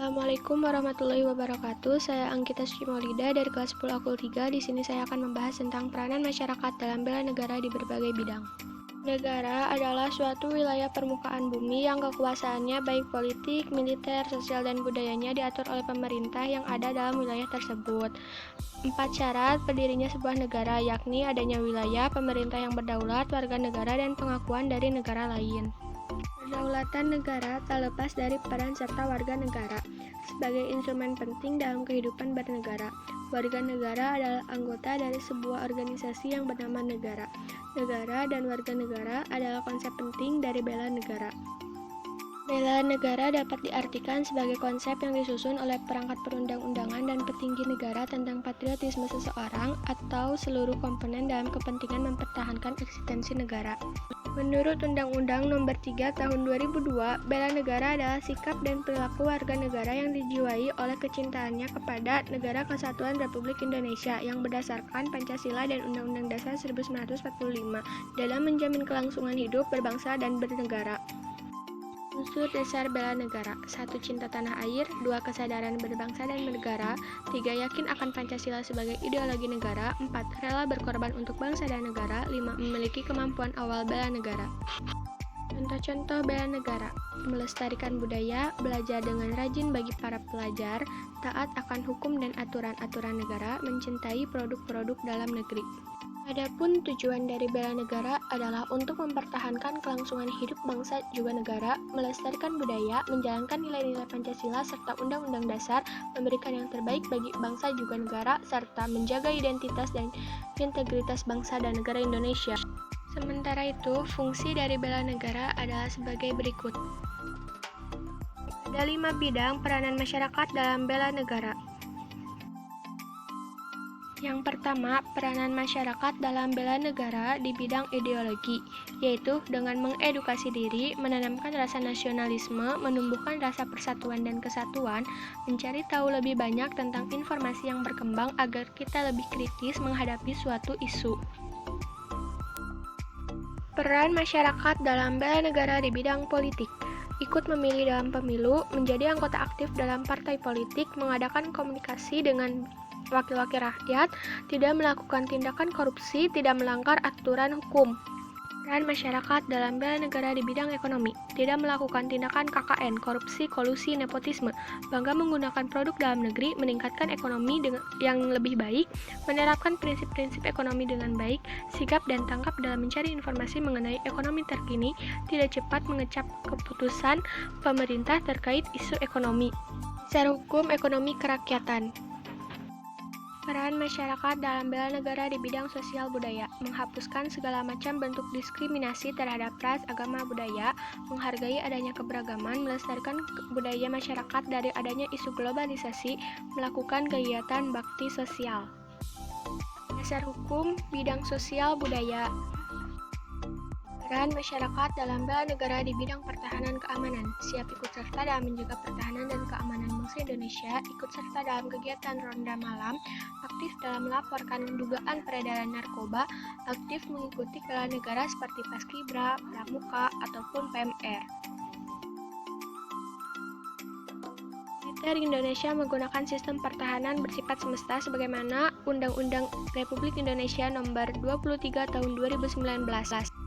Assalamualaikum warahmatullahi wabarakatuh. Saya Anggita Srimolida dari kelas 10 Akul 3. Di sini saya akan membahas tentang peranan masyarakat dalam bela negara di berbagai bidang. Negara adalah suatu wilayah permukaan bumi yang kekuasaannya baik politik, militer, sosial, dan budayanya diatur oleh pemerintah yang ada dalam wilayah tersebut. 4 syarat berdirinya sebuah negara, yakni adanya wilayah, pemerintah yang berdaulat, warga negara, dan pengakuan dari negara lain. Kedaulatan negara tak lepas dari peran serta warga negara sebagai instrumen penting dalam kehidupan bernegara. Warga negara adalah anggota dari sebuah organisasi yang bernama negara. Negara dan warga negara adalah konsep penting dari bela negara. Bela negara dapat diartikan sebagai konsep yang disusun oleh perangkat perundang-undangan dan petinggi negara tentang patriotisme seseorang atau seluruh komponen dalam kepentingan mempertahankan eksistensi negara. Menurut Undang-Undang Nomor 3 Tahun 2002, bela negara adalah sikap dan perilaku warga negara yang dijiwai oleh kecintaannya kepada Negara Kesatuan Republik Indonesia yang berdasarkan Pancasila dan Undang-Undang Dasar 1945 dalam menjamin kelangsungan hidup berbangsa dan bernegara. Unsur dasar bela negara: 1. Cinta tanah air, 2. Kesadaran berbangsa dan bernegara, 3. Yakin akan Pancasila sebagai ideologi negara, 4. Rela berkorban untuk bangsa dan negara, 5. Memiliki kemampuan awal bela negara. Contoh-contoh bela negara: melestarikan budaya, belajar dengan rajin bagi para pelajar, taat akan hukum dan aturan-aturan negara, mencintai produk-produk dalam negeri. Adapun tujuan dari bela negara adalah untuk mempertahankan kelangsungan hidup bangsa juga negara, melestarikan budaya, menjalankan nilai-nilai Pancasila serta Undang-Undang Dasar, memberikan yang terbaik bagi bangsa juga negara, serta menjaga identitas dan integritas bangsa dan negara Indonesia. Sementara itu, fungsi dari bela negara adalah sebagai berikut. Ada 5 bidang peranan masyarakat dalam bela negara. Yang pertama, peranan masyarakat dalam bela negara di bidang ideologi, yaitu dengan mengedukasi diri, menanamkan rasa nasionalisme, menumbuhkan rasa persatuan dan kesatuan, mencari tahu lebih banyak tentang informasi yang berkembang agar kita lebih kritis menghadapi suatu isu. Peran masyarakat dalam bela negara di bidang politik: ikut memilih dalam pemilu, menjadi anggota aktif dalam partai politik, mengadakan komunikasi dengan wakil-wakil rakyat, tidak melakukan tindakan korupsi, tidak melanggar aturan hukum. Peran masyarakat dalam bela negara di bidang ekonomi: tidak melakukan tindakan KKN, korupsi, kolusi, nepotisme, bangga menggunakan produk dalam negeri, meningkatkan ekonomi yang lebih baik, menerapkan prinsip-prinsip ekonomi dengan baik, sigap dan tangkap dalam mencari informasi mengenai ekonomi terkini, tidak cepat mengecap keputusan pemerintah terkait isu ekonomi. Secara hukum ekonomi kerakyatan. Peran masyarakat dalam bela negara di bidang sosial budaya: menghapuskan segala macam bentuk diskriminasi terhadap ras, agama, budaya, menghargai adanya keberagaman, melestarikan budaya masyarakat dari adanya isu globalisasi, melakukan kegiatan bakti sosial. Dasar hukum bidang sosial budaya. Peran masyarakat dalam bela negara di bidang pertahanan keamanan: siap ikut serta dalam menjaga pertahanan dan keamanan bangsa Indonesia, ikut serta dalam kegiatan ronda malam, aktif dalam melaporkan dugaan peredaran narkoba, aktif mengikuti bela negara seperti Paskibra, Pramuka, ataupun PMR. Militer Indonesia menggunakan sistem pertahanan bersifat semesta sebagaimana Undang-Undang Republik Indonesia Nomor 23 Tahun 2019.